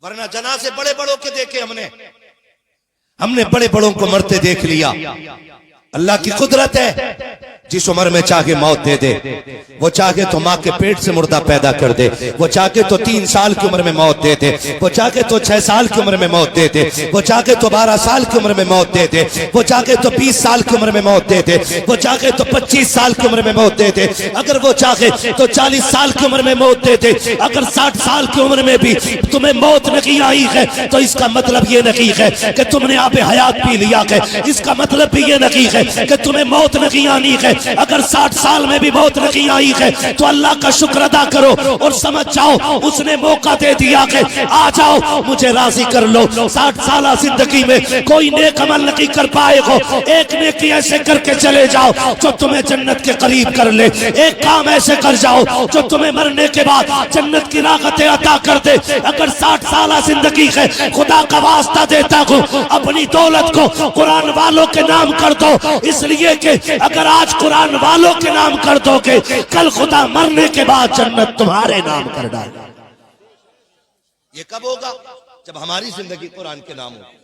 वरना जनाजे बड़े बड़ों के देखे हमने बड़े बड़ों को मरते देख लिया। अल्लाह की कुदरत है, जिस उम्र में चाहे मौत दे दे, वो चाहे तो माँ के पेट से मुर्दा पैदा कर दे, वो चाहे तो 3 साल की उम्र में मौत दे दे, वो चाहे तो 6 साल की उम्र में मौत दे दे, वो चाहे तो 12 साल की उम्र में मौत दे दे, वो चाहे तो 20 साल की उम्र में मौत दे दे, वो चाहे तो 25 साल की उम्र में मौत दे दे, अगर वो चाहे तो 40 साल की उम्र में मौत दे दे। अगर 60 साल की उम्र में भी तुम्हें मौत नहीं आई है तो इसका मतलब ये नहीं है कि तुमने आबे हयात पी लिया है। इसका मतलब भी ये नहीं है कि तुम्हें मौत नहीं आनी है। अगर 60 साल में भी मौत नहीं आई है तो अल्लाह का शुक्र अदा करो और समझ जाओ उसने मौका दे दिया है, आ जाओ मुझे राजी कर लो। 60 साल जिंदगी में कोई नेक अमल नहीं कर पाए हो, एक नेकी ऐसे करके चले जाओ जो तुम्हें जन्नत के करीब कर ले। एक काम ऐसे कर जाओ जो तुम्हें मरने के बाद जन्नत की राहतें अता कर दे। अगर 60 साल जिंदगी है, खुदा का वास्ता देता हूँ अपनी दौलत को कुरान वालों के नाम कर दो, इसलिए कि अगर आज कुरान वालों के नाम कर दोगे कल खुदा मरने के बाद जन्नत तुम्हारे नाम कर डालेगा। ये कब होगा? जब हमारी जिंदगी कुरान के नाम होगी,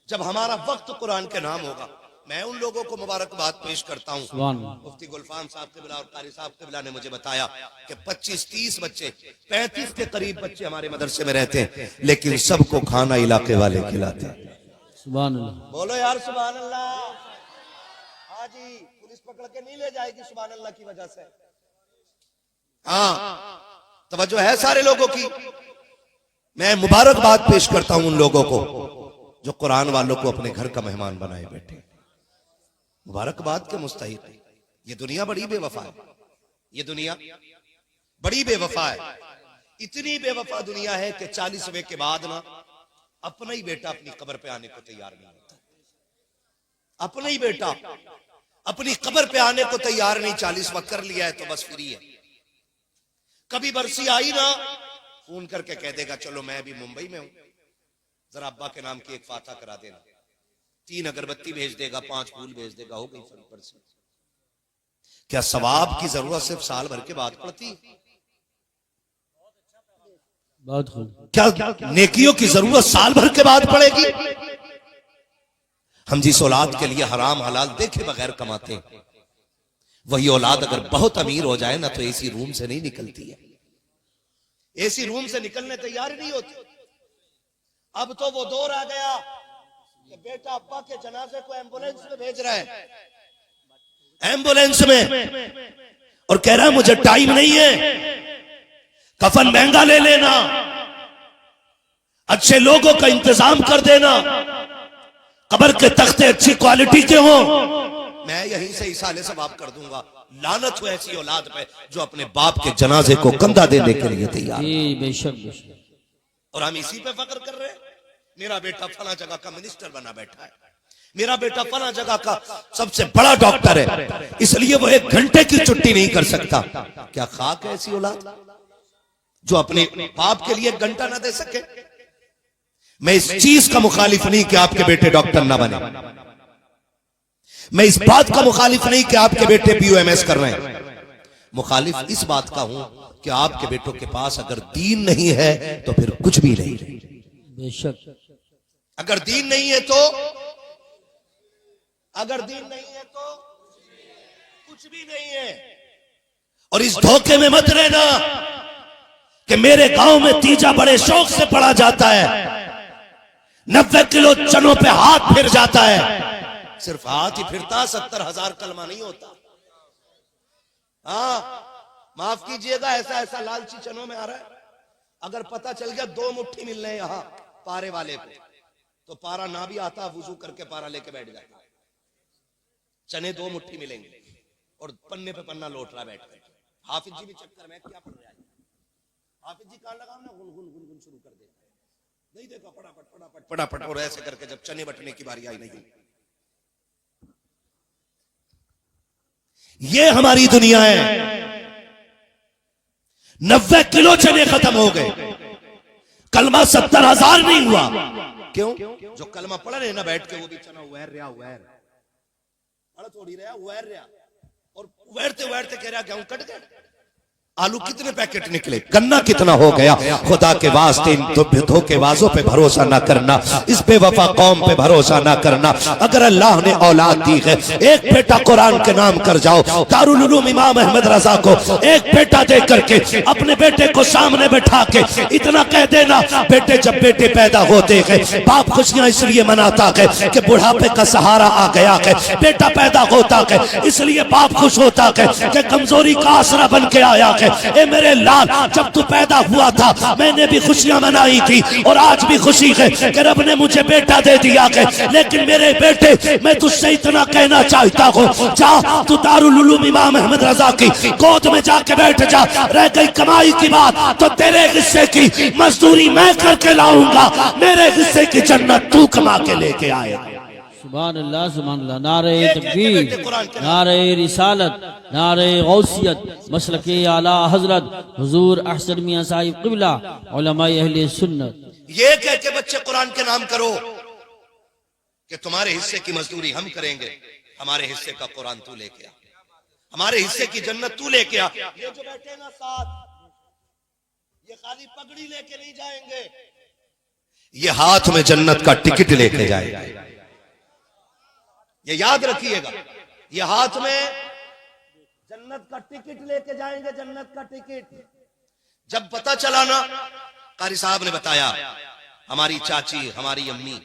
जब हमारा वक्त कुरान के नाम होगा। मैं उन लोगों को मुबारकबाद पेश करता हूँ। मुफ्ती गुलफाम साहब क़िबला और कारी साहब क़िबला ने मुझे बताया कि 25-30 बच्चे, 35 के करीब बच्चे हमारे मदरसे में रहते हैं, लेकिन सबको खाना इलाके वाले खिलाते हैं। सुभान अल्लाह, बोलो यार सुभान अल्लाह। हाँ जी, पुलिस पकड़ के नहीं ले जाएगी सुभान अल्लाह की वजह से। हाँ, तवज्जो है सारे लोगों की। मैं मुबारकबाद पेश करता हूं उन लोगों को जो कुरान वालों को अपने घर का मेहमान बनाए बैठे। मुबारकबाद के मुस्तहिक। ये दुनिया बड़ी बेवफा है, ये दुनिया बड़ी बेवफा है। इतनी बेवफा दुनिया है कि 40वें के बाद ना अपना ही बेटा अपनी कब्र पे आने को तैयार नहीं होता। अपना ही बेटा अपनी कब्र पे आने को तैयार नहीं। 40वां कर लिया है तो बस फ्री है। कभी बरसी आई ना, फोन करके कह देगा चलो मैं अभी मुंबई में हूं, जरा अब्बा के नाम की एक फाता करा देना। 3 अगरबत्ती भेज देगा, 5 फूल भेज देगा, हो गई बरसी। क्या सवाब की जरूरत सिर्फ साल भर के बाद पड़ती? बहुत खूब। क्या नेकियों की जरूरत साल भर के बाद पड़ेगी? हम जिस औलाद के लिए हराम हलाल देखे बगैर कमाते हैं, वही औलाद अगर बहुत अमीर हो जाए ना तो एसी रूम से नहीं निकलती है। एसी रूम से निकलने तैयार ही नहीं होती। अब तो वो दौर आ गया कि बेटा अब्बा के जनाजे को एम्बुलेंस में भेज रहा है, एम्बुलेंस में, और कह रहा है मुझे टाइम नहीं है, कफन महंगा ले लेना, अच्छे लोगों का इंतजाम कर देना, कब्र के तख्ते अच्छी क्वालिटी के हों, मैं यहीं से इसाले सवाब कर दूंगा। लानत हो ऐसी औलाद पे जो अपने बाप के जनाजे को कंधा देने के लिए तैयार। बेशक। और हम इसी पे फख्र कर रहे हैं। मेरा बेटा फला जगह का मिनिस्टर बना बैठा है, मेरा बेटा फला जगह का सबसे बड़ा डॉक्टर है, इसलिए वो 1 घंटे की छुट्टी नहीं कर सकता। क्या खाक है ऐसी औलाद जो अपने बाप के लिए 1 घंटा ना दे सके? मैं इस चीज का मुखालिफ नहीं कि आपके बेटे डॉक्टर ना बने, मैं इस बात का मुखालिफ नहीं कि आपके बेटे POMS कर रहे हैं। मुखालिफ इस बात का हूं कि आपके बेटों के पास अगर दीन नहीं है तो फिर कुछ भी नहीं। बेशक। अगर दीन नहीं है तो, अगर दीन नहीं है तो कुछ भी नहीं है। और इस धोखे में मत रहना कि मेरे गांव में तीजा बड़े शौक से पढ़ा जाता है, 90 किलो चनों पे हाथ फिर जाता है। सिर्फ हाथ ही फिरता, 70,000 कलमा नहीं होता। हाँ, माफ कीजिएगा, ऐसा ऐसा लालची चनों में आ रहा है। अगर पता चल गया 2 मुट्ठी मिल रहे यहां पारे वाले को, तो पारा ना भी आता, वुजू करके पारा लेके बैठ जाता। चने 2 मुट्ठी मिलेंगे और पन्ने पे पन्ना लौट रहा बैठ बैठ। हाफिज जी भी चक्कर में क्या पढ़ रहा है? हाफिज जी कान लगाओ ना, गुन गुन गुन गुन शुरू कर देता है। नहीं देखा, फटाफट फटाफट फटाफट, और ऐसे करके जब चने बटने की बारी आई, नहीं, ये हमारी दुनिया है। 90 किलो चने खत्म हो गए, कलमा 70,000 नहीं हुआ। क्यों? जो कलमा पढ़ रहे ना बैठ के, वो भी चना उहर रहा, उहर थोड़ी रहा, उहर रहा, और उहरते उहरते कह रहा गेहूं कट गए। आलू कितने पैकेट निकले, गन्ना कितना हो गया। खुदा के वास्ते इन धोखेबाजों पे भरोसा ना करना, इस बेवफा कौम पे भरोसा ना करना। अगर अल्लाह ने औलाद दी है, एक बेटा कुरान के नाम कर जाओ। दारुल उलूम इमाम अहमद रजा को एक बेटा दे करके अपने बेटे को सामने बैठा के इतना कह देना, बेटे जब बेटे पैदा होते हैं बाप खुशियां इसलिए मनाता है कि बुढ़ापे का सहारा आ गया है, बेटा पैदा होता है इसलिए बाप खुश होता है कि कमजोरी का आसरा बन के आया है। ए मेरे लाल, जब तू पैदा हुआ था मैंने भी खुशियां मनाई थी और आज भी खुशी है कि रब ने मुझे बेटा दे दिया है। लेकिन मेरे बेटे, मैं तुझसे इतना कहना चाहता हूँ, जा तू दारुल उलूम इमाम अहमद रजा की गोद में जाके बैठ जा। रह गई कमाई की बात तो तेरे हिस्से की मजदूरी मैं करके लाऊंगा, मेरे हिस्से की जन्नत तू कमा के लेके आएगा। सुभान अल्लाह, सुभान अल्लाह। नारे तकबीर, नारे रिसालत, नारे गौसियत, मसलके आला हजरत हुजूर अहसन मियां साहिब क़िबला, उलमाए अहले सुन्नत। ये कह के बच्चे कुरान के नाम करो कि तुम्हारे हिस्से की मजदूरी हम करेंगे, हमारे हिस्से का कुरान तू लेके आ, हमारे हिस्से की जन्नत तू लेके आ। ये जो बैठे ना साथ, ये खाली पगड़ी लेके नहीं जाएंगे, ये हाथ में जन्नत का टिकट लेके जाएंगे। ये याद रखिएगा, ये हाथ में जन्नत का टिकट लेके जाएंगे, जन्नत का टिकट। जब पता चला ना, कारी साहब ने बताया, हमारी चाची, हमारी अम्मी,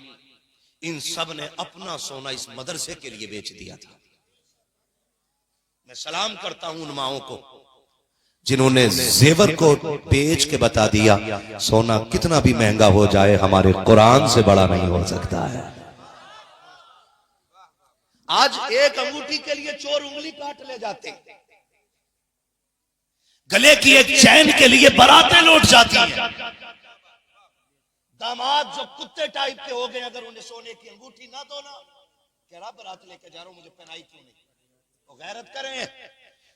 इन सब ने अपना सोना इस मदरसे के लिए बेच दिया था। मैं सलाम करता हूं उन माओं को जिन्होंने जेवर को बेच के बता दिया, सोना कितना भी महंगा हो जाए हमारे कुरान से बड़ा नहीं हो सकता है। आज एक अंगूठी के लिए चोर उंगली काट ले जाते, गले की एक चैन के लिए बारातें लौट जाती हैं। दामाद जो कुत्ते टाइप के हो गए, अगर उन्हें सोने की अंगूठी ना दो ना, कह रहा बारात लेके जा रहा हूं, मुझे पहनाई क्यों नहीं। तो गैरत करें,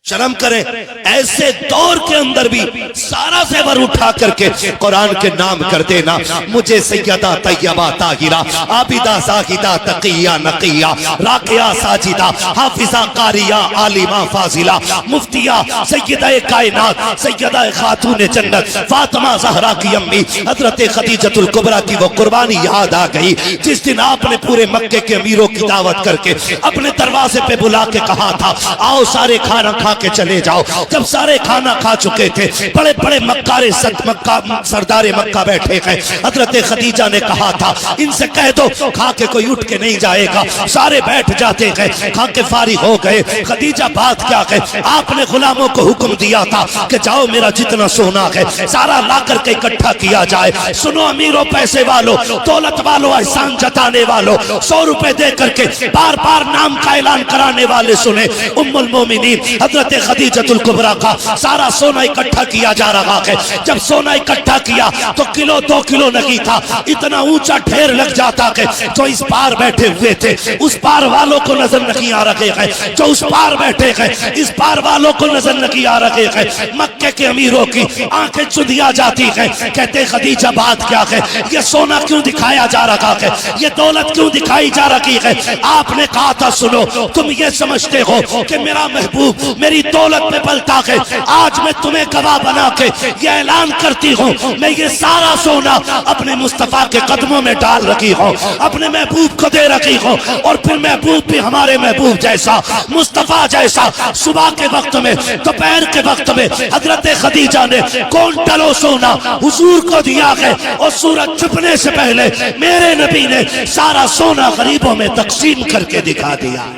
शर्म करें। ऐसे दौर के अंदर भी सारा ज़ेवर उठा करके कुरान के नाम कर देना। मुझे सैयदा तैयबा ताहिरा आबिदा जाहिदा तकिया नकिया राकिया साजिदा हाफिजा कारिया आलिमा फाजिला मुफ्तिया सैयदा कायनात सैयदा खातून जन्नत फातिमा ज़हरा की अम्मी हजरत खदीजतुल कुबरा की वो कुर्बानी याद आ गई, जिस दिन आपने पूरे मक्के के अमीरों की दावत करके अपने दरवाजे पे बुला के कहा था, आओ सारे खाना खा के चले जाओ। जब सारे खाना खा चुके थे, बड़े बड़े मक्कारे सरदारे मक्का बैठे गए, हजरत खदीजा ने कहा था, इनसे कह दो खा के कोई उठ के नहीं जाएगा। सारे बैठ जाते गए, खा के फारिग हो गए। खदीजा बात क्या है, आपने गुलामों को हुक्म दिया था कि जाओ मेरा जितना सोना है सारा ला करके इकट्ठा किया जाए। सुनो अमीरों, पैसे वालों, दौलत वालों, एहसान जताने वालों, 100 रुपए दे करके बार बार नाम का ऐलान कराने वाले सुने। उम्मुल मोमिनीन हजरत खदीजतुल कुबरा का सारा सोना इकट्ठा किया जा रहा है। जब सोना इकट्ठा किया तो किलो 2 किलो नहीं था, इतना ऊंचा ढेर लग जाता है। जो इस पार बैठे हुए थे उस पार वालों को नजर नहीं आ रहे हैं, जो उस पार बैठे हैं इस पार वालों को नजर नहीं आ रहे हैं। मक्के के अमीरों की आंखें चुंधिया जाती है, कहते खदीजा बात क्या है, ये सोना क्यों दिखाया जा रहा है, ये दौलत क्यों दिखाई जा रही है। आपने कहा था, सुनो तुम ये समझते हो कि मेरा महबूब मेरी दौलत में पलता है, आज मैं तुम्हें गवाह बना के ये ऐलान करती हूँ, मैं ये सारा सोना अपने मुस्तफा के कदमों में डाल रखी हूँ, अपने महबूब को दे रखी हूँ। और फिर महबूब भी हमारे महबूब जैसा, मुस्तफा जैसा, सुबह के वक्त में, दोपहर के वक्त में हजरत खदीजा ने कौन टलो सोना हुजूर को दिया है, और सूरज छुपने से पहले मेरे नबी ने सारा सोना गरीबों में तकसीम करके दिखा दिया।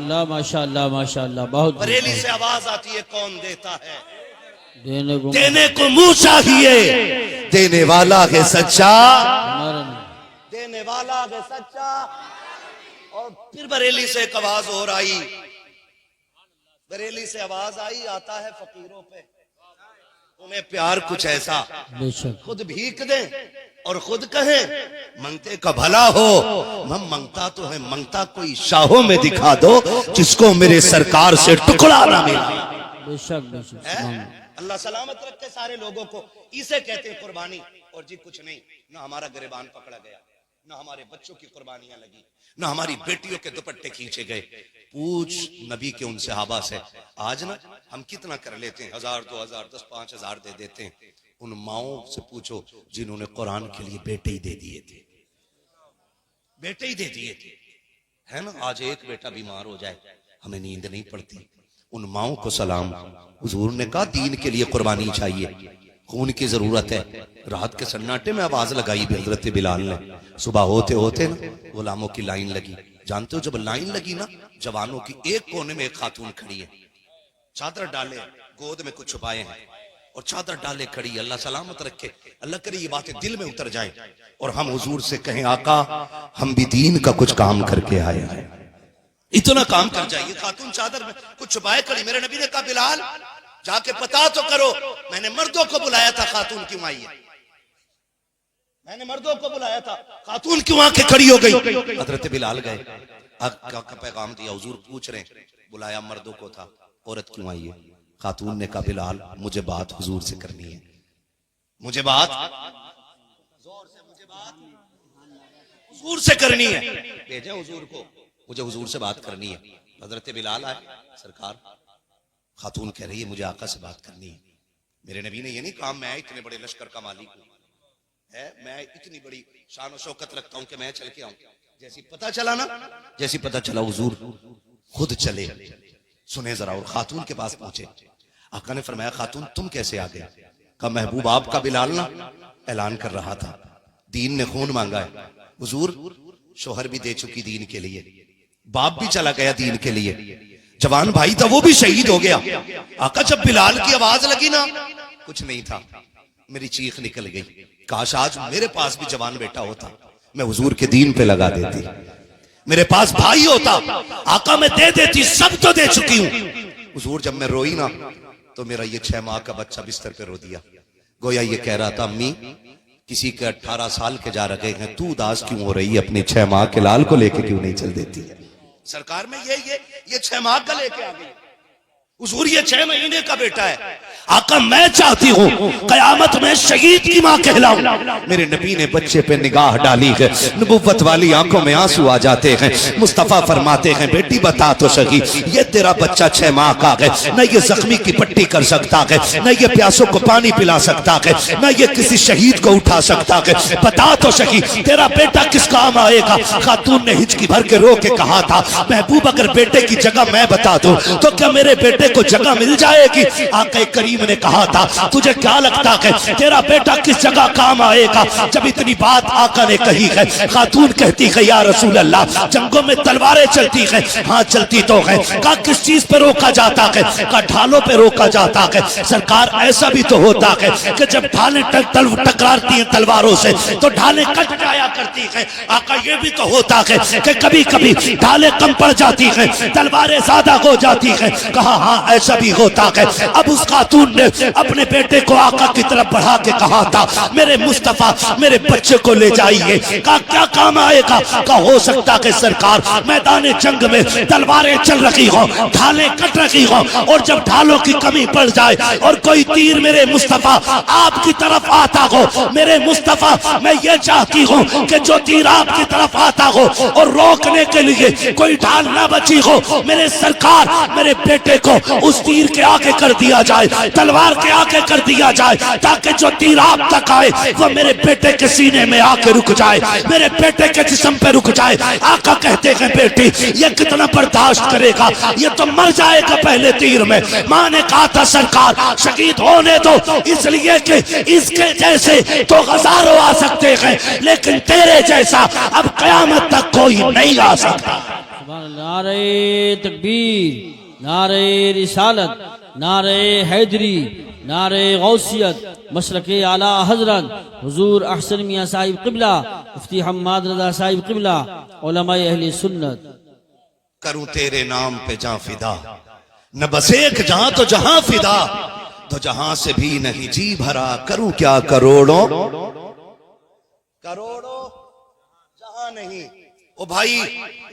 माशाअल्लाह माशाअल्लाह। बहुत बरेली से आवाज आती है, कौन देता है, देने को मुंह चाहिए, देने वाला है सच्चा, देने वाला है सच्चा। और फिर बरेली से एक आवाज और आई, बरेली से आवाज आई, आता है फकीरों पे, तुम्हें प्यार कुछ ऐसा, खुद भीख दे और खुद कहे मंगते का भला हो। हम मंगता तो है, मंगता कोई शाहों में दिखा दो जिसको मेरे सरकार से टुकड़ा ना मिला। अल्लाह सलामत रखे सारे लोगों को। इसे कहते हैं कुर्बानी। और जी कुछ नहीं, ना हमारा गिरबान पकड़ा गया, ना हमारे बच्चों की कुर्बानियां लगी, ना हमारी बेटियों के दुपट्टे खींचे गए। पूछ नबी के उन सहाबा से, आज ना हम कितना कर लेते हैं, 1000, 2000, 10, 5000 दे देते हैं। उन माओं से पूछो जिन्होंने कुरान के लिए बेटे ही दे दिए थे, बेटे ही दे दिए थे, है ना। आज एक बेटा बीमार हो जाए हमें नींद नहीं पड़ती। उन माओं को सलाम। हुजूर ने कहा दीन के लिए कुर्बानी चाहिए, खून की जरूरत है। रात के सन्नाटे में आवाज लगाई भी हजरत बिलाल ने। सुबह होते होते ना गुलामों की लाइन लगी। जानते हो जब लाइन लगी ना, जवानों की एक कोने में एक खातून खड़ी है, चादर डाले, गोद में कुछ छुपाए हैं और चादर डाले खड़ी। अल्लाह सलामत रखे, अल्लाह करे ये बातें दिल में उतर जाएं और हम हुजूर से कहें आका हम भी दीन का कुछ काम करके आए हैं। इतना काम कर जाइए। खातून चादर में कुछ छुपाए खड़ी। मेरे नबी ने कहा बिलाल जाके पता तो करो, मैंने मर्दों को बुलाया था, खातून क्यों आई है? मैंने मर्दों को बुलाया था, खातून क्यों आके खड़ी हो गई? हजरत बिलाल गए, का पैगाम दिया। हुजूर पूछ रहे बुलाया मर्दों को था, औरत क्यों आई है? खातून ने कहा बिलाल मुझे बात हुजूर से करनी है, मुझे बात जोर से, मुझे बात हुजूर से करनी है। भेजे हुजूर को, मुझे हुजूर से बात करनी है। हजरत बिलाल आए, सरकार। खातून कह रही है मुझे आका से बात करनी है। मेरे नबी ने ये नहीं कहा मैं इतने बड़े लश्कर का मालिक हूं, है मैं इतनी बड़ी शान और शौकत रखता हूं कि मैं चल के आऊं। जैसी पता चला ना, जैसी पता चला हुजूर खुद चले, सुने जरा, और खातून के पास पहुंचे। आका ने फरमाया खातून तुम कैसे आ गए? कहा महबूब आपका बिलाल ना ऐलान कर रहा था, दीन ने खून मांगा है। हुजूर शोहर भी दे चुकी दीन के लिए, बाप भी चला गया दीन के लिए, जवान भाई था वो भी शहीद हो गया। आका जब बिलाल की आवाज लगी ना, कुछ नहीं था, मेरी चीख निकल गई। काश आज मेरे पास भी जवान बेटा होता, मैं हुजूर के दीन पे लगा देती। मेरे पास भाई होता, आका मैं दे देती, सब तो दे चुकी हूं। हुजूर जब मैं रोई ना तो मेरा ये 6 माह का बच्चा बिस्तर पे रो दिया। गोया ये कह रहा था अम्मी किसी के 18 साल के जा रहे हैं, तू उदास क्यों हो रही है? अपने 6 माह के लाल को लेके क्यों नहीं चल देती है? सरकार में ये 6 माह का लेके आ गई। हुजूर ये 6 महीने का बेटा है। आका मैं चाहती हूँ कयामत में शहीद की मां कहलाऊं। मेरे नबी ने बच्चे पे निगाह डाली है, नबुव्वत वाली आंखों में आंसू आ जाते हैं। मुस्तफा फरमाते हैं बेटी बता तो सही, ये तेरा बच्चा 6 माह का है, न ये जख्मी की पट्टी कर सकता है, न ये प्यासों को पानी पिला सकता है, न ये किसी शहीद को उठा सकता है। बता तो सही तेरा बेटा किस काम आएगा? खातून ने हिचकी भर के रो के कहा था महबूब अगर बेटे की जगह मैं बता दूं तो क्या मेरे बेटे को जगह मिल जाएगी? आका करीम ने कहा था तुझे क्या लगता है तेरा बेटा किस जगह काम आएगा? जब इतनी बात आका ने कही है, खातून कहती है या रसूल अल्लाह जंगों में तलवारें चलती है। हाँ चलती तो है। कहा किस चीज पे रोका जाता है? कहा ढालों पे रोका जाता है। सरकार ऐसा भी तो होता है कि जब ढालें टकराती हैं तलवारों से तो ढालें कट जाया करती है। आका ये भी तो होता है कि कभी कभी ढालें कम पड़ जाती हैं, तलवारें ज्यादा हो जाती हैं। कहा हाँ ऐसा भी होता है। अब उस खातून ने अपने बेटे को आका की तरफ बढ़ा के कहा था मेरे मुस्तफा मेरे बच्चे को ले जाइए। कहा क्या काम आएगा? कहा हो सकता है सरकार मैदान जंग में तलवारें चल रही हो, ढालें कट रही हो, और जब ढालों की कमी पड़ जाए और कोई तीर मेरे मुस्तफा आपकी तरफ आता हो, मेरे मुस्तफा मैं ये चाहती हूँ कि जो तीर आपकी तरफ आता हो और रोकने के लिए कोई ढाल ना बची हो, मेरे सरकार मेरे बेटे को उस तीर के आगे कर दिया जाए, तलवार के आगे कर दिया जाए, ताकि जो तीर आप तक आए वो मेरे बेटे के सीने में आके रुक जाए, मेरे बेटे के जिस्म पे रुक जाए। आका कहते हैं बेटी ये कितना बर्दाश्त करेगा, ये तो मर जाएगा पहले तीर में। माँ ने कहा था सरकार शहीद होने दो, इसलिए कि इसके जैसे तो हजारों आ सकते हैं लेकिन तेरे जैसा अब कयामत तक कोई नहीं आ सकता। नारे तकबीर, नारे रिसालत, नारे हैदरी, नारे गौसियत, मशरक़े आला हजरत हुजूर अहसन मियां साहिब क़िबला, मुफ्ती हम्माद रज़ा साहिब क़िबला, उलमाए अहले सुन्नत। करूं तेरे नाम पे जां फिदा, न बस एक जहां तो जहां फिदा, तो जहां से भी नहीं जी भरा। करूं क्या करोड़ों करोड़ों जहां नहीं। ओ भाई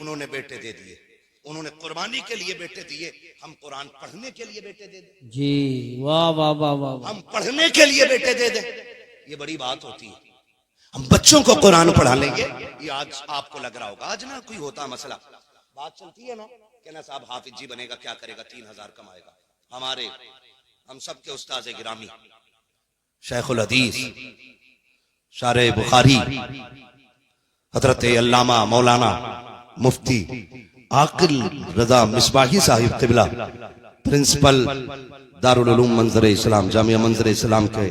उन्होंने बेटे दे दिए, उन्होंने कुर्बानी के लिए बेटे दिए, हम कुरान पढ़ने के लिए बेटे दे दें। जी वाह वाह वाह वाह। हम पढ़ने के लिए बेटे दे दें, ये बड़ी बात होती है। हम बच्चों को कुरान पढ़ा लेंगे, ये आज आपको लग रहा होगा, आज ना कोई होता मसला, बात चलती है ना, कहना साहब हाफिज जी बनेगा, क्या करेगा, 3000 कमाएगा। हमारे हम सबके उस्ताद गिरामी शेखुल हदीस शारे बुखारी हजरत अल्लामा मौलाना मुफ्ती आकिल रजा मिसबाही साहिब किबला, प्रिंसिपल दारुल उलूम मंजर इस्लाम जामिया मंजर इस्लाम के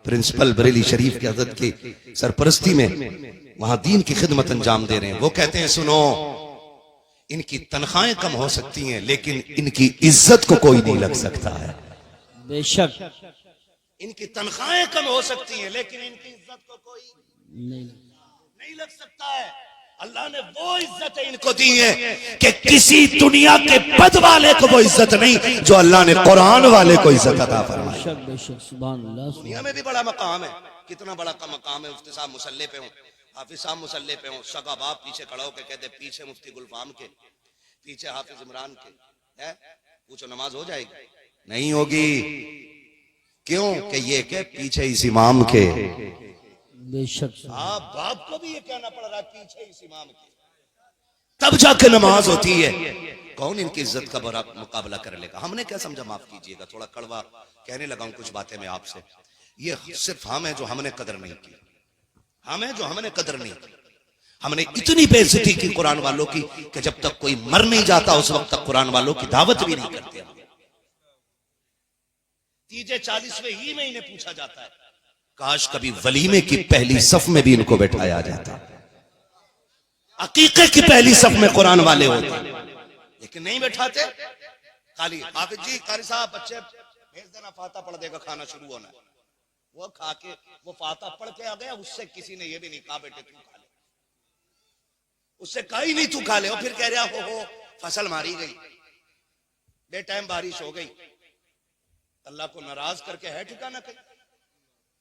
प्रिंसिपल बरेली शरीफ की हजरत की सरपरस्ती में वहां दीन की खिदमत अंजाम दे रहे हैं। वो कहते हैं सुनो, इनकी तनख्वाहें कम हो सकती हैं लेकिन इनकी इज्जत को कोई नहीं लग सकता है। बेशक इनकी तनख्वाहें कम हो सकती हैं लेकिन इनकी इज्जत को कोई नहीं लग सकता है। अल्लाह ने वो इज्जत इनको दी है कि किसी दुनिया के पद वाले को वो इज्जत नहीं जो अल्लाह ने कुरान वाले को इज्जत अता फरमाई। दुनिया में भी बड़ा मकाम है, कितना बड़ा का मकाम है। मुफ्ती साहब मुसल्ले पे हो, हाफिज साहब मुसल्ले पे हो, सगा बाप पीछे खड़ा होकर कहते पीछे मुफ्ती गुलफाम के, पीछे हाफिज इमरान के, है पूछो नमाज हो जाएगी? नहीं होगी। क्यों? कि ये के पीछे इस इमाम के। बेशक आप बाप को भी ये कहना पड़ रहा है पीछे इस इमाम के, तब जाके नमाज होती है। कौन इनकी इज्जत का बड़ा मुकाबला कर लेगा? हमने क्या समझा, माफ कीजिएगा थोड़ा कड़वा कहने लगा हूं कुछ बातें मैं आपसे। ये सिर्फ हम है जो हमने कदर नहीं की, हम है जो हमने कदर नहीं की। हमने इतनी बेइज्जती की कुरान वालों की कि जब तक कोई मर नहीं जाता उस वक्त तक कुरान वालों की दावत भी नहीं करते। तीजे 40वें ही में इन्हें पूछा जाता है, काश कभी वलीमे की पहली सफ में भी इनको बैठाया जाता, अकीके की पहली सफ में कुरान वाले होते, लेकिन नहीं बैठाते। खाली हाफिज जी कारी साहब बच्चे भेज देना, फाता पढ़ देगा, खाना शुरू होना है। वो खा के वो फाता पढ़ के आ गया, उससे किसी ने ये भी नहीं कहा बेटे तू खा ले, उससे कहा ही नहीं तू खा ले। और फिर कह रहा हो फसल मारी गई, बेटाइम बारिश हो गई, अल्लाह को नाराज करके है ठिकाना कहीं?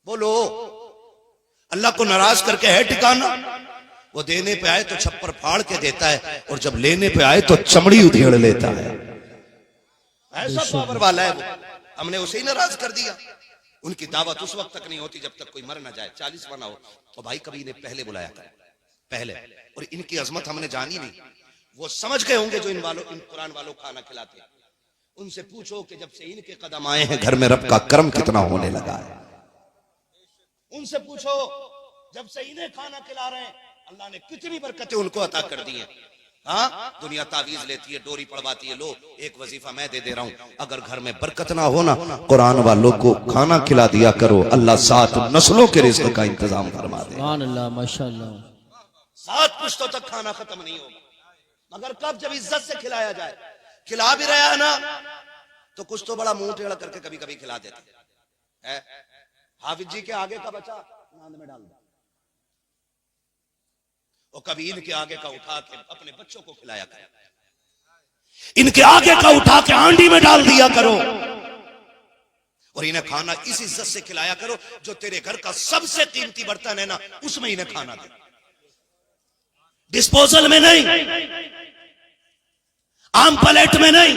बोलो, अल्लाह को नाराज करके है ठिकाना? वो देने पे आए तो छप्पर फाड़ के देता है और जब लेने पे आए तो चमड़ी उधेड़ लेता है। ऐसा पावर वाला है वो। हमने उसे ही नाराज कर दिया। उनकी दावत उस वक्त तक नहीं होती जब तक कोई मर ना जाए, 40 बना हो तो भाई कभी इन्हें पहले बुलाया कर, पहले। और इनकी अजमत हमने जानी नहीं। वो समझ गए होंगे जो इन कुरान वालों खाना खिलाते। उनसे पूछो कि जब से इनके कदम आए हैं घर में रब का करम कितना होने लगा है। उनसे पूछो जब से इन्हें खाना खिला रहे हैं अल्लाह ने कितनी बरकतें उनको अता कर दी हैं। हाँ, दुनिया तावीज लेती है, डोरी पड़वाती है, लो एक वजीफा मैं दे रहा हूं। अगर घर में बरकत ना हो ना, कुरान वालों को खाना खिला दिया करो, अल्लाह 7 नस्लों के रिज़्क़ का इंतजाम फरमा दे। सुभान अल्लाह, माशाअल्लाह। 7 पुश्तों तक खाना खत्म नहीं होगा, मगर कब? जब इज्जत से खिलाया जाए। खिला भी रहा है ना तो कुछ तो बड़ा मुंह टेढ़ा करके कभी कभी खिला देते हैं। हाफिज जी के आगे का बचा नांद में डाल दो, और कभी इनके आगे का उठा के अपने बच्चों को खिलाया करो, इनके आगे का उठा के हांडी में डाल दिया करो, और इन्हें खाना इस इज्जत से खिलाया करो जो तेरे घर का सबसे कीमती बर्तन है ना, उसमें इन्हें खाना दे, डिस्पोजल में नहीं, आम प्लेट में नहीं,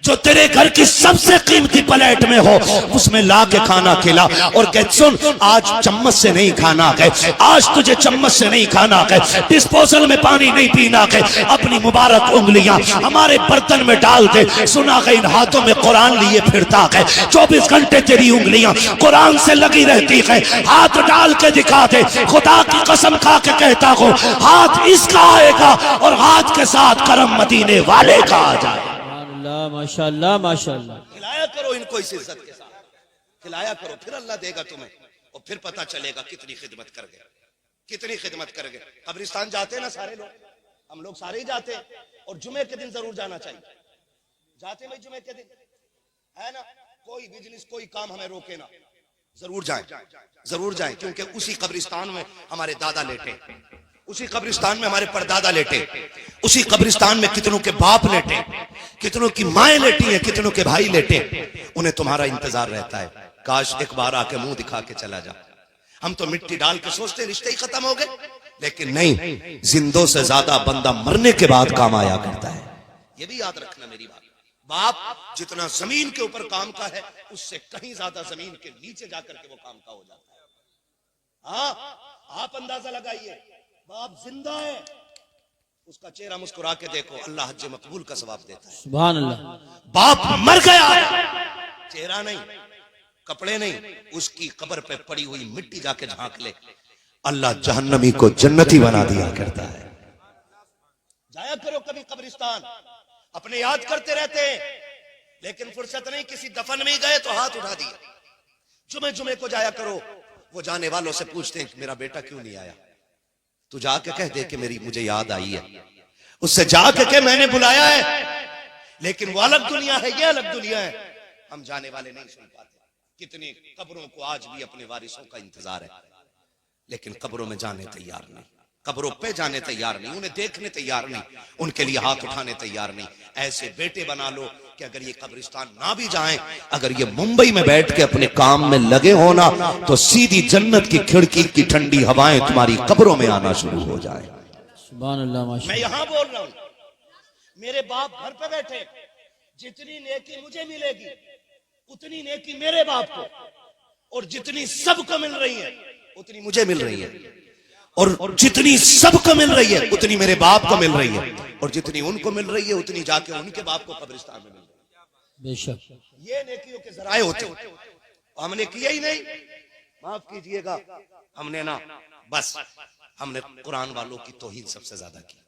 जो तेरे घर की सबसे कीमती प्लेट में हो उसमें ला के खाना खिला। और कह सुन, आज चम्मच से नहीं खाना है, आज तुझे चम्मच से नहीं खाना है, डिस्पोजल में पानी नहीं पीना है, अपनी मुबारक उंगलियां हमारे बर्तन में डाल दे। सुना है इन हाथों में कुरान लिए फिरता है, 24 घंटे तेरी उंगलियां कुरान से लगी रहती है। हाथ डाल के दिखा दे, खुदा की कसम खा के कहता हूं, हाथ इसका आएगा और हाथ के साथ करम मदीने वाले का आ जाए। माशाअल्लाह, माशाअल्लाह। खिलाया करो इनको इस इज्जत के साथ, खिलाया करो, फिर अल्लाह देगा तुम्हें, और फिर पता चलेगा कितनी खिदमत कर गए, कितनी खिदमत कर गए। कब्रिस्तान जाते हैं ना सारे लोग, हम लोग सारे ही जाते हैं, और जुमे के दिन जरूर जाना चाहिए। जाते भाई जुमे के दिन, है ना? कोई बिजनेस कोई काम हमें रोके ना, जरूर जाएं, जरूर जाएं, क्योंकि उसी कब्रिस्तान में हमारे दादा लेटे, उसी कब्रिस्तान में हमारे परदादा लेटे, उसी कब्रिस्तान में कितनों के बाप लेटे, कितनों की माएं लेटी हैं, कितनों के भाई लेटे। उन्हें तुम्हारा इंतजार रहता है, काश एक बार आके मुंह दिखा के चला जा। हम तो मिट्टी डाल के सोचते रिश्ते ही खत्म हो गए, लेकिन नहीं, जिंदों से ज्यादा बंदा मरने के बाद काम आया करता है। ये भी याद रखना मेरी बात। बाप जितना जमीन के ऊपर काम का है, उससे कहीं ज्यादा जमीन के नीचे जाकर के वो काम का हो जाता है। हाँ, आप अंदाजा लगाइए, बाप जिंदा है, उसका चेहरा मुस्कुरा के देखो, अल्लाह हज मकबूल का सवाब देता है। सुभान अल्लाह। बाप मर गया है, चेहरा नहीं, कपड़े नहीं, उसकी कब्र पे पड़ी हुई मिट्टी जाके झांक ले, अल्लाह जहन्नमी को जन्नती बना दिया करता है। जाया करो कभी कब्रिस्तान, अपने याद करते रहते हैं, लेकिन फुर्सत नहीं, किसी दफन में गए तो हाथ उठा दिया। जुमे जुमे को जाया करो, वो जाने वालों से पूछते हैं कि मेरा बेटा क्यों नहीं आया, तू जाके कह दे कि मेरी मुझे याद आई है, उससे जाके कह मैंने बुलाया है, लेकिन वो अलग दुनिया है, ये अलग दुनिया है, हम जाने वाले नहीं सुन पाते। कितनी कब्रों को आज भी अपने वारिसों का इंतजार है, लेकिन कब्रों में जाने तैयार नहीं, कब्रों पे जाने तैयार नहीं, उन्हें देखने तैयार नहीं, उनके लिए हाथ उठाने तैयार नहीं। ऐसे बेटे बना लो कि अगर ये कब्रिस्तान ना भी जाएं, अगर ये मुंबई में बैठ के अपने काम में लगे होना, तो सीधी जन्नत की खिड़की की ठंडी हवाएं तुम्हारी कब्रों में आना शुरू हो जाए। सुभान अल्लाह। मैं यहां बोल रहा हूं, मेरे बाप घर पे बैठे, जितनी नेकी मुझे मिलेगी उतनी नेकी मेरे बाप को, और जितनी सबको मिल रही है उतनी मुझे मिल रही है, और जितनी सबको मिल रही है उतनी मेरे बाप को मिल रही है, और जितनी उनको मिल रही है उतनी जाके उनके बाप को कब्रिस्तान में मिल रही है। बेशक ये नेकियों के जराए होते हैं, हमने किया ही नहीं, माफ कीजिएगा, हमने ना, बस हमने कुरान वालों की तौहीन सबसे ज्यादा की,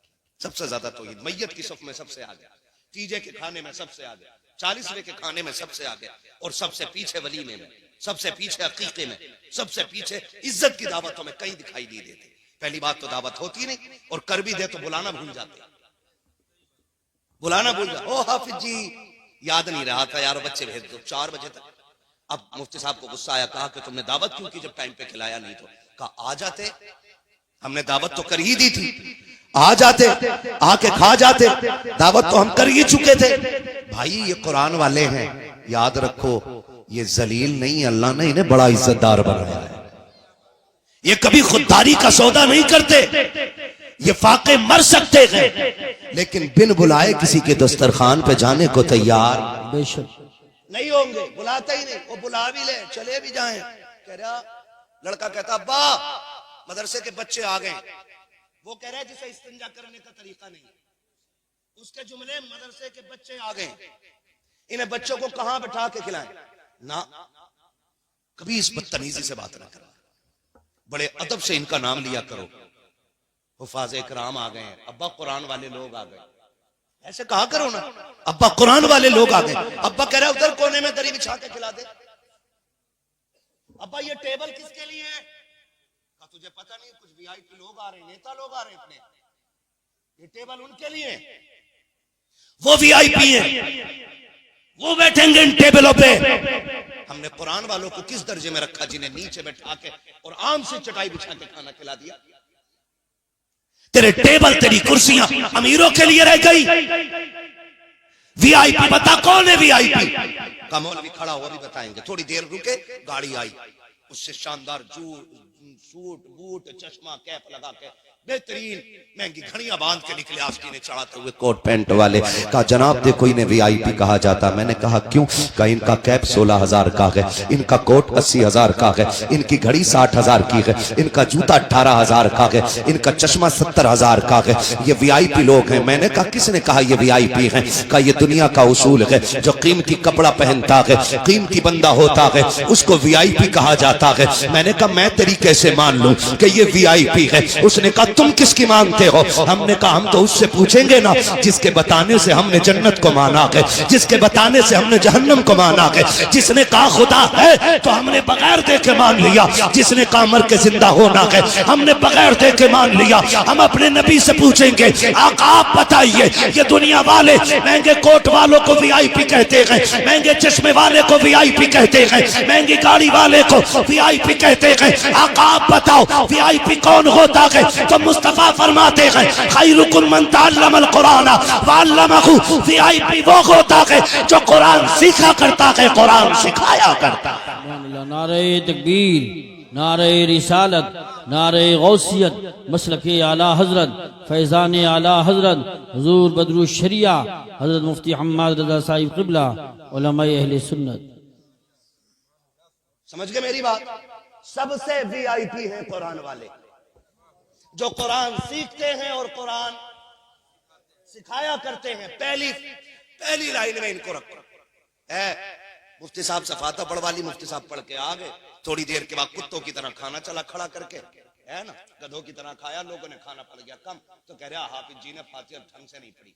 सबसे ज्यादा तौहीन, मैयत की सफ में सबसे आगे, तीजे के खाने में सबसे आगे, 40वें के खाने में सबसे आगे, और सबसे पीछे वलीमे में, सबसे पीछे अकीके में, सबसे पीछे इज्जत की दावतों में कहीं दिखाई नहीं देती। पहली बात तो दावत होती नहीं, और कर भी दे तो बुलाना भूल जाते, बुलाना भूल जाते। ओ हाफिज जी याद नहीं रहा था यार, बच्चे भेज दो 4 बजे तक। अब मुफ्ती साहब को गुस्सा आया, कहा कि तुमने दावत क्यों की जब टाइम पे खिलाया नहीं? तो कहा आ जाते, हमने दावत तो कर ही दी थी, आ जाते, आके खा जाते, दावत तो हम कर ही चुके थे। भाई ये कुरान वाले हैं, याद रखो, ये जलील नहीं, अल्लाह ने इन्हें बड़ा इज्जतदार बनाया है। ये कभी खुददारी का सौदा नहीं करते, ये फाके मर सकते हैं, लेकिन बिन बुलाए किसी के दस्तरखान पे जाने को तैयार बेशक नहीं होंगे। बुलाता ही नहीं, वो बुला भी ले, चले भी जाएं। कह रहा लड़का कहता अब्बा मदरसे के बच्चे आ गए, वो कह रहा है जिसे इस्तिंजा करने का तरीका नहीं, उसके जुमले मदरसे के बच्चे आ गए, इन्हें बच्चों को कहां बैठा के खिलाएं ना, कभी इस बदतमीजी से बात ना करो, बड़े अदब से इनका नाम लिया करो। हुफाज़ इकराम आ गए, अब्बा कुरान वाले लोग आ गए, ऐसे कहा करो ना, अब्बा कुरान वाले लोग आ गए। अब्बा कह रहा है उधर कोने में दरी बिछा के खिला दे। अब्बा ये टेबल किसके लिए है? का तुझे पता नहीं, कुछ वीआईपी लोग आ रहे हैं, नेता लोग आ रहे हैं अपने, ये टेबल उनके लिए है, वो वीआईपी है, वो बैठेंगे इन टेबलों पे। हमने कुरान वालों को किस दर्जे में रखा, जिन्हें नीचे बैठा के और आम से चटाई बिछा के खाना खिला दिया। तेरे टेबल तेरी कुर्सियां अमीरों के लिए रह गई। वीआईपी बता कौन है वीआईपी? का मौलवी खड़ा हुआ भी बताएंगे। थोड़ी देर रुके, गाड़ी आई, उससे शानदार सूट बूट चश्मा कैप लगा के बेहतरीन महंगी घड़ियां बांध के निकले आस्तीने चढ़ाते हुए, कोट पैंट वाले। कहा जनाब देखो इन्हें वीआईपी कहा जाता। मैंने कहा क्यों? कहा इनका कैप 16,000 का है, इनका कोट 80,000 का है, इनकी घड़ी 60,000 की है, इनका जूता 18,000 का है, इनका चश्मा 70,000 का है, ये वीआईपी लोग हैं। मैंने कहा किसने कहा ये वीआईपी हैं? कहा ये दुनिया का उसूल है, जो कीमती कपड़ा पहनता है, कीमती बंदा होता है, उसको वीआईपी कहा जाता है। मैंने कहा मैं तेरी कैसे मान लूं कि ये वीआईपी है? उसने कहा तुम किसकी मानते हो? हमने कहा हम तो उससे पूछेंगे ना जिसके बताने से हमने जन्नत को माना है, जिसके बताने से हमने जहन्नम को माना है। जिसने कहा खुदा है तो हमने बगैर देखे मान लिया, जिसने कहा मर के जिंदा होना है हमने बगैर देखे मान लिया। हम अपने नबी से पूछेंगे आका आप बताइए, ये दुनिया वाले महंगे कोट वालों को वीआईपी कहते हैं, महंगे चश्मे वाले को वीआईपी कहते हैं, महंगी गाड़ी वाले को वीआईपी कहते हैं, आका आप बताओ वीआईपी कौन होता है? तो मुस्तफा फरमाते हैं खैरुकुम मन तअल्लमल कुरान व अल्लमहु, वीआईपी वो होता है जो कुरान सीखा करता है, कुरान सिखाया करता है। नारे तकबीर, नारे रिसालत, नारे गौसियत, मसलके आला हजरत, फैजान आला हजरत हुजूर बदरुल शरिया हजरत मुफ्ती हम्माद रज़ा साहिब क़िबला उलमाए अहले सुन्नत। समझ गए मेरी बात? सबसे वीआईपी है कुरान वाले, जो कुरान सीखते हैं और कुरान सिखाया करते हैं, पहली लाइन में इनको रखो। मुफ्ती साहब सफाता पढ़वा ली, मुफ्ती साहब पढ़ के आ गए, थोड़ी देर के बाद कुत्तों की तरह खाना चला खड़ा करके, है ना, गधों की तरह खाया, लोगों ने खाना पड़ गया कम, तो कह रहा हाफिज जी ने फातिहा ढंग से नहीं पढ़ी।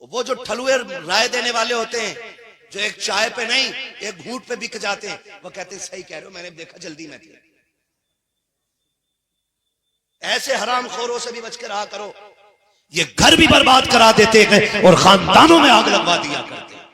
वो जो ठलुए राय देने वाले होते हैं, जो एक चाय पे नहीं एक घूंट पे बिक जाते हैं, वो कहते हैं सही कह रहे हो, मैंने देखा जल्दी में थी। ऐसे हराम खोरों से भी बच के रहा करो, ये घर भी बर्बाद करा देते हैं और खानदानों में आग लगवा दिया करते हैं।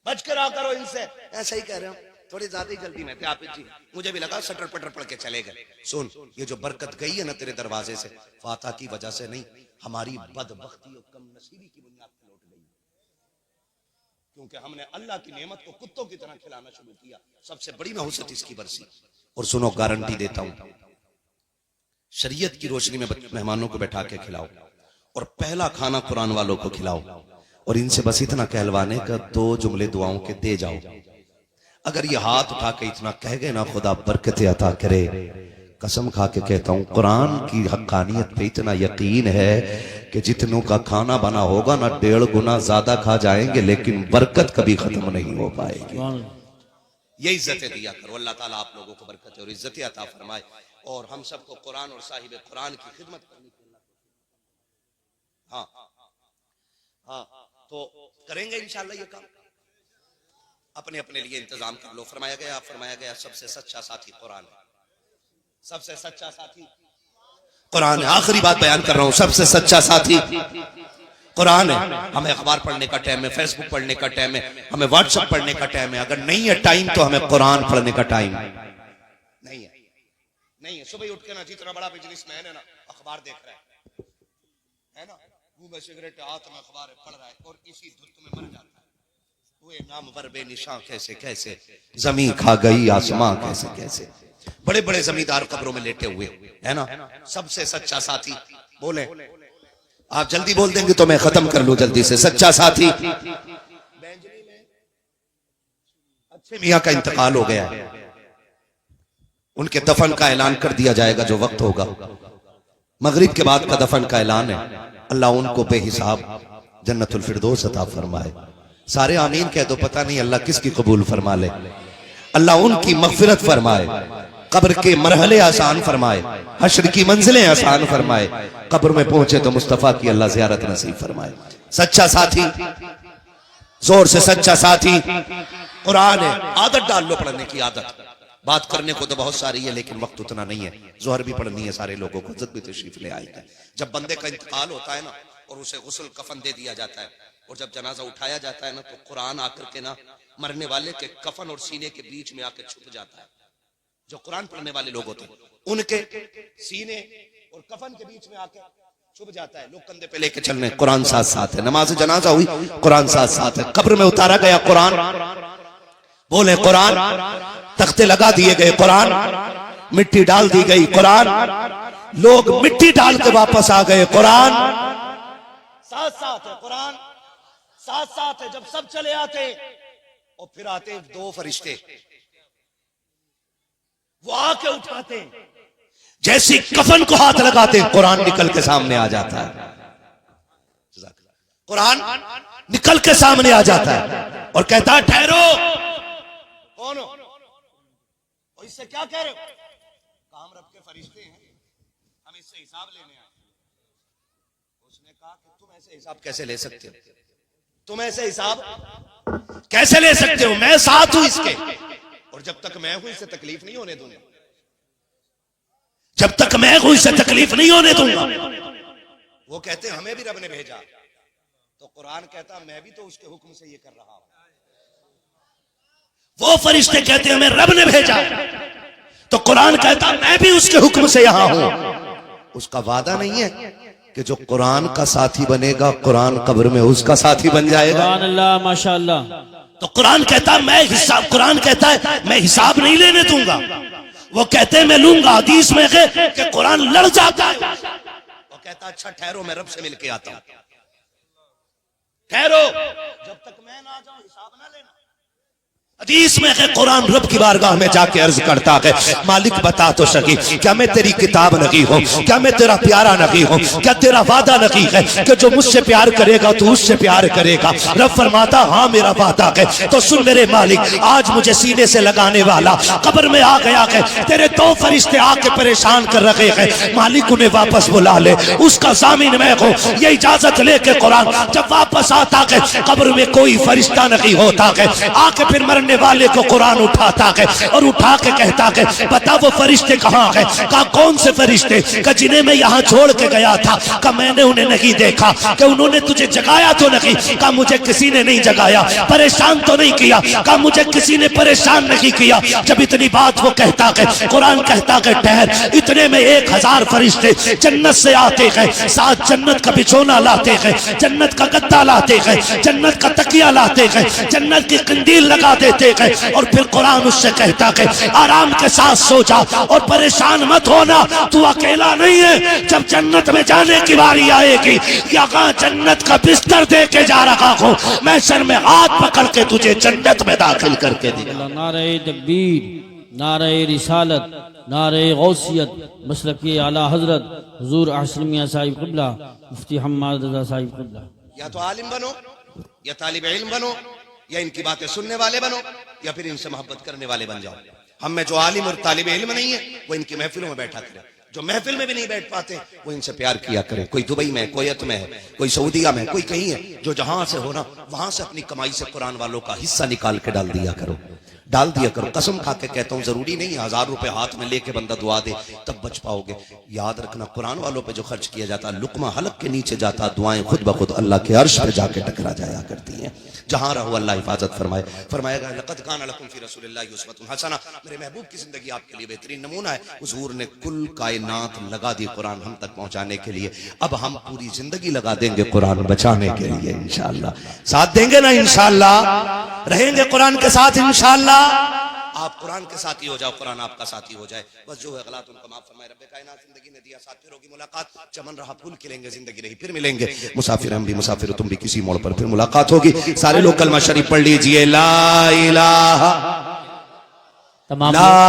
बच के रहा करो इनसे। ऐसा ही कह रहे हो, थोड़ी ज्यादा ही जल्दी में थे आप जी, मुझे भी लगा सटर पटर पढ़ के चले गए। सुन, ये जो बरकत गई है ना तेरे दरवाजे से, फातिहा की वजह से नहीं, हमारी बदबख्ती और कम नसीबी की बुनियाद पर लौट गई, क्योंकि हमने अल्लाह की नेमत को कुत्तों की तरह खिलाना शुरू किया। सबसे बड़ी नहुसत इसकी बरसी। और सुनो, गारंटी देता हूं, शरीयत की रोशनी में मेहमानों को बैठा के खिलाओ और पहला खाना कुरान वालों को खिलाओ, और इनसे बस इतना कहलवाने का 2 जुमले दुआओं के दे जाओ। अगर ये हाथ उठा के इतना कह गए ना, खुदा बरकत अता करे, कसम खा के कहता हूं, कुरान की हक्कानियत पे इतना यकीन है कि जितनों का खाना बना होगा ना 1.5 गुना ज्यादा खा जाएंगे, लेकिन बरकत कभी खत्म नहीं हो पाएगी। ये इज्जतें दिया करो, अल्लाह ताला आप लोगों को बरकत और इज्जतें अता फरमाए, और हम सबको कुरान और साहिब कुरान की खिदमत करनी चाहिए। हाँ हाँ, तो करेंगे इंशाअल्लाह ये काम। अपने अपने लिए इंतजाम कर लो। फरमाया गया सबसे सच्चा साथी कुरान है, सबसे सच्चा साथी कुरान है। आखिरी बात बयान कर रहा हूं, सबसे सच्चा साथी कुरान है। हमें अखबार पढ़ने का टाइम है, फेसबुक पढ़ने का टाइम है, हमें व्हाट्सएप पढ़ने का टाइम है। अगर नहीं है टाइम तो हमें कुरान पढ़ने का टाइम नहीं है। सुबह उठ के ना, जितना बड़ा बिजनेसमैन है ना, अखबार देख रहा है ना, मुंह में सिगरेट हाथ में अखबार पढ़ रहा है, और इसी धुत में मर जाता है। हुए नामवर बेनिशां कैसे कैसे, जमीन खा गई आसमां कैसे कैसे। बड़े बड़े जमींदार कब्रों में लेटे हुए, है ना। सबसे सच्चा साथी बोले, आप जल्दी बोल देंगे तो मैं खत्म कर लूं जल्दी से। सच्चा साथी, अच्छे मियां का इंतकाल हो गया, उनके दफन का ऐलान कर दिया जाएगा जो वक्त होगा। मगरिब के बाद का दफन का ऐलान है। अल्लाह उनको बेहिसाब जन्नतुल फिरदौस अता फरमाए। सारे आमीन कह दो, पता नहीं अल्लाह किसकी कबूल फरमा ले। अल्लाह उनकी मगफिरत फरमाए, कब्र के मरहले आसान फरमाए, हश्र की मंजिलें आसान फरमाए, कब्र में पहुंचे तो मुस्तफा की अल्लाह ज़ियारत नसीब फरमाए। सच्चा साथी, जोर से सच्चा साथी कुरान है। आदत डाल लो पढ़ने की आदत। बात करने को तो बहुत सारी है, लेकिन वक्त उतना नहीं है। जोहर भी पढ़नी है सारे लोगों को, इज्जत भी तशरीफ ले आई है। जब बंदे का इंतकाल होता है ना, और उसे गुस्ल कफन दे दिया जाता है, और जब जनाजा उठाया जाता है ना, तो कुरान आकर के ना मरने वाले के कफन और सीने के बीच में आकर छुप जाता है। जो कुरान पढ़ने वाले लोग होते हैं, उनके सीने और कफन के बीच में आकर छुप जाता है। लोग कंधे पे लेके चल रहे, कुरान साथ साथ है। नमाज जनाजा हुई, कुरान साथ साथ है। कब्र में उतारा गया कुरान, बोले कुरान। तख्ते लगा दिए गए कुरान, मिट्टी डाल दी गई कुरान, लोग मिट्टी डाल के वापस आ गए कुरान। साथ साथ है कुरान, साथ साथ है। जब सब चले आते और फिर आते 2 फरिश्ते, वो आके उठाते, जैसी कफन को हाथ लगाते कुरान निकल के सामने आ जाता है। कुरान निकल के सामने आ जाता है और कहता है ठहरो। कौन हो? और इससे क्या कह रहे हो? काम रब के फरिश्ते हैं, हम इससे हिसाब लेने आए। उसने कहा कि तुम ऐसे हिसाब कैसे ले सकते हो? तुम ऐसे हिसाब कैसे ले सकते हो? मैं साथ हूं इसके, और जब तक मैं हूं इसे तकलीफ नहीं होने दूंगा। जब तक मैं हूं इसे तकलीफ नहीं होने दूंगा। वो कहते हैं हमें भी रब ने भेजा, तो कुरान कहता मैं भी तो उसके हुक्म से ये कर रहा हूं। वो फरिश्ते कहते हैं हमें रब ने भेजा, तो कुरान कहता मैं भी उसके हुक्म से यहां हूं। उसका वादा नहीं है कि जो कुरान का साथी बनेगा, कुरान कब्र में उसका साथी बन जाएगा। अल्लाह माशाअल्लाह। तो कुरान कहता मैं हिसाब, कुरान कहता है मैं हिसाब नहीं लेने दूंगा। वो कहते हैं मैं लूंगा। हदीस में कि कुरान लड़ जाता है। वो कहता अच्छा ठहरो, मैं रब से मिलके आता हूं। ठहरो, जब तक मैं ना जाऊं हिसाब ना लेना। हदीस में है कुरान रब की बारगाह में जाके अर्ज करता है, मालिक बता तो सकी, क्या मैं तेरी किताब नहीं हूँ? क्या मैं तेरा प्यारा नहीं हूँ? क्या तेरा वादा नहीं है कि जो मुझसे प्यार करेगा तो उससे प्यार करेगा? रब फरमाता हाँ मेरा वादा है। तो सुन मेरे मालिक, आज मुझे सीने से लगाने वाला कब्र में आ गया है, तेरे दो फरिश्ते आके परेशान कर रखे हैं, मालिक उन्हें वापस बुला ले, उसका जामीन मैं हूँ। ये इजाजत लेके कुरान जब वापस आता है, कब्र में कोई फरिश्ता नहीं होता है, आके फिर मरने वाले को कुरान उठाता है और उठा के कहता है, बता वो फरिश्ते कहाँ है? कहा कौन से फरिश्ते? का जिन्हें मैं यहाँ छोड़ के गया था, का मैंने उन्हें नहीं देखा, कि उन्होंने तुझे जगाया तो नहीं? का मुझे किसी ने नहीं जगाया। परेशान तो नहीं किया? का मुझे किसी ने परेशान नहीं किया। जब इतनी बात वो कहता है, कुरान कहता है ठहर, इतने में 1000 फरिश्ते जन्नत से आते हैं, साथ जन्नत का बिछोना लाते हैं, जन्नत का गद्दा लाते हैं, जन्नत का तकिया लाते हैं, जन्नत की कंदील लगा देते हैं, और फिर कुरान उससे कहता है आराम के साथ सो जा और परेशान मत होना, तू अकेला नहीं है। जब जन्नत में जाने की बारी आएगी, यहाँ जन्नत का बिस्तर दे के जा रहा हूँ, मैं सर में हाथ पकड़ के तुझे जन्नत में दाखिल करके दिया। नारे तकबीर, नारे रिसालत, नारे गौसियत, मसलकी आला हजरत हुजूर अहसन मियां साहिब क़िबला, मुफ्ती हम्माद रज़ा साहिब क़िबला। या तो आलिम बनो, या तालिब इल्म बनो, या इनकी बातें सुनने वाले बनो, या फिर इनसे मोहब्बत करने वाले बन जाओ। हम में जो आलिम और तालिब इल्म नहीं है, वो इनकी महफिलों में बैठा करे। जो महफिल में भी नहीं बैठ पाते, वो इनसे प्यार किया करे। कोई दुबई में, कोयत में है, कोई सऊदीया में, कोई कहीं है, जो जहां से हो ना, वहां से अपनी कमाई से कुरान वालों का हिस्सा निकाल के डाल दिया करो, डाल दिया करो। कसम खा के कहता हूँ, जरूरी नहीं 1000 रुपए हाथ में लेके बंदा दुआ दे तब बच पाओगे। याद रखना, कुरान वालों पे जो खर्च किया जाता, लुकमा हलक के नीचे जाता, दुआएं खुद ब खुद अल्लाह के अर्श पे जाके टकरा जाया करती हैं। जहां रहो अल्लाह हिफाजत फरमाए। फरमाएगा लक़द कान लकुम फी रसूलिल्लाहि उस्वतुन हसना, मेरे महबूब की जिंदगी आपके लिए बेहतरीन नमूना है। हुजूर ने कुल कायनात लगा दी कुरान हम तक पहुंचाने के लिए। अब हम पूरी जिंदगी लगा देंगे कुरान बचाने के लिए इंशाअल्लाह। साथ देंगे ना इंशाअल्लाह, रहेंगे कुरान के साथ इंशाअल्लाह। आप कुरान के साथी हो जाओ, कुरान आपका साथी हो जाए। बस जो है गलत उनको माफ फरमाए। रब्बे कायनात जिंदगी ने दिया, साथ फिर होगी मुलाकात। चमन रहा फूल खिलेंगे, जिंदगी रही फिर मिलेंगे। मुसाफिर हम भी, मुसाफिर तुम भी, किसी मोड़ पर फिर मुलाकात होगी। सारे लोग कलमा शरीफ पढ़ लीजिए, ला इलाहा तमाम